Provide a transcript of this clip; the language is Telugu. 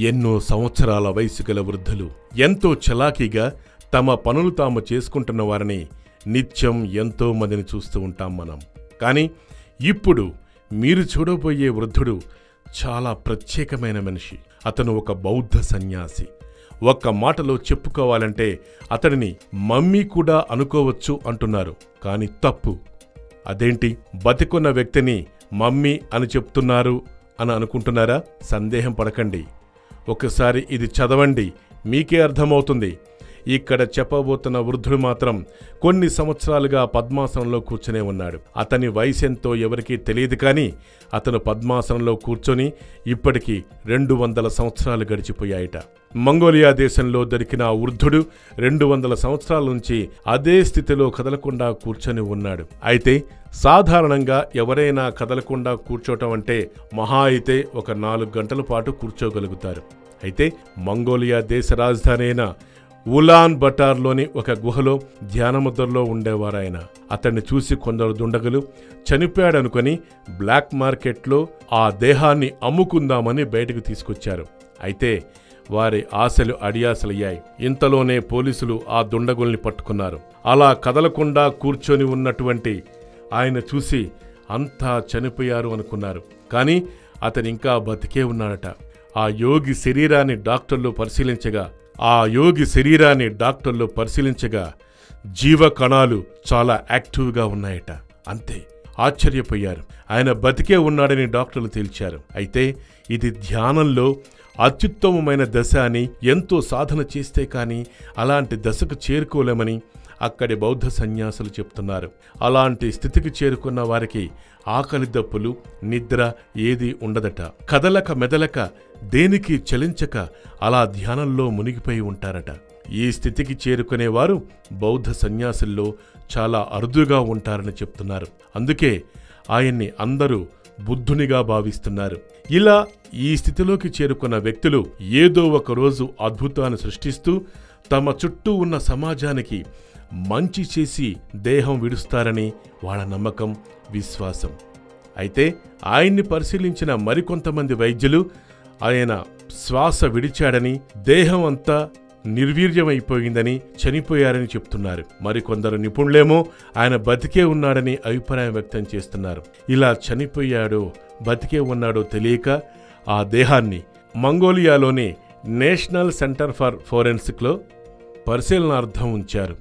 ఎన్నో సంవత్సరాల వయసు గల వృద్ధులు ఎంతో చలాకీగా తమ పనులు తాము చేసుకుంటున్న వారిని నిత్యం ఎంతో మందిని చూస్తూ ఉంటాం మనం. కానీ ఇప్పుడు మీరు చూడబోయే వృద్ధుడు చాలా ప్రత్యేకమైన మనిషి. అతను ఒక బౌద్ధ సన్యాసి. ఒక్క మాటలో చెప్పుకోవాలంటే అతడిని మమ్మీ కూడా అనుకోవచ్చు అంటున్నారు. కానీ తప్పు. అదేంటి, బతికున్న వ్యక్తిని మమ్మీ అని చెప్తున్నారు అని అనుకుంటున్నారా? సందేహం పడకండి. ఒకసారి ఇది చదవండి, మీకే అర్థమవుతుంది. ఇక్కడ చెప్పబోతున్న వృద్ధుడు మాత్రం కొన్ని సంవత్సరాలుగా పద్మాసనంలో కూర్చునే ఉన్నాడు. అతని వయసెంతో ఎవరికీ తెలియదు. కానీ అతను పద్మాసనంలో కూర్చొని ఇప్పటికీ 200 సంవత్సరాలు గడిచిపోయాయట. మంగోలియా దేశంలో దొరికిన ఆ వృద్ధుడు 200 సంవత్సరాల నుంచి అదే స్థితిలో కదలకుండా కూర్చొని ఉన్నాడు. అయితే సాధారణంగా ఎవరైనా కదలకుండా కూర్చోటం అంటే మహా అయితే ఒక 4 గంటల పాటు కూర్చోగలుగుతారు. అయితే మంగోలియా దేశ రాజధాని అయిన ఉలాన్ బటార్లోని ఒక గుహలో ధ్యానముద్రలో ఉండేవారాయన. అతన్ని చూసి కొందరు దుండగులు చనిపోయాడనుకొని బ్లాక్ మార్కెట్లో ఆ దేహాన్ని అమ్ముకుందామని బయటకు తీసుకొచ్చారు. అయితే వారి ఆశలు అడియాసలయ్యాయి. ఇంతలోనే పోలీసులు ఆ దుండగుల్ని పట్టుకున్నారు. అలా కదలకుండా కూర్చొని ఉన్నటువంటి ఆయన చూసి అంతా చనిపోయారు అనుకున్నారు. కానీ అతనింకా బతికే ఉన్నాడట. ఆ యోగి శరీరాన్ని డాక్టర్లు పరిశీలించగా జీవ కణాలు చాలా యాక్టివ్గా ఉన్నాయట. అంతే, ఆశ్చర్యపోయారు. ఆయన బతికే ఉన్నాడని డాక్టర్లు తేల్చారు. అయితే ఇది ధ్యానంలో అత్యుత్తమమైన దశ అని, ఎంతో సాధన చేస్తే కానీ అలాంటి దశకు చేరుకోలేమని అక్కడి బౌద్ధ సన్యాసులు చెప్తున్నారు. అలాంటి స్థితికి చేరుకున్న వారికి ఆకలి దప్పులు, నిద్ర ఏదీ ఉండదట. కదలక మెదలక దేనికి చలించక అలా ధ్యానంలో మునిగిపోయి ఉంటారట. ఈ స్థితికి చేరుకునేవారు బౌద్ధ సన్యాసుల్లో చాలా అరుదుగా ఉంటారని చెప్తున్నారు. అందుకే ఆయన్ని అందరూ బుద్ధునిగా భావిస్తున్నారు. ఇలా ఈ స్థితిలోకి చేరుకున్న వ్యక్తులు ఏదో ఒక రోజు అద్భుతాన్ని సృష్టిస్తూ తమ చుట్టూ ఉన్న సమాజానికి మంచి చేసి దేహం విడుస్తారని వాళ్ళ నమ్మకం, విశ్వాసం. అయితే ఆయన్ని పరిశీలించిన మరికొంతమంది వైద్యులు ఆయన శ్వాస విడిచాడని, దేహం అంతా నిర్వీర్యమైపోయిందని, చనిపోయారని చెప్తున్నారు. మరికొందరు నిపుణులేమో ఆయన బతికే ఉన్నాడని అభిప్రాయం వ్యక్తం చేస్తున్నారు. ఇలా చనిపోయాడో బతికే ఉన్నాడో తెలియక ఆ దేహాన్ని మంగోలియాలోని నేషనల్ సెంటర్ ఫర్ ఫోరెన్సిక్లో పరిశీలనార్థం ఉంచారు.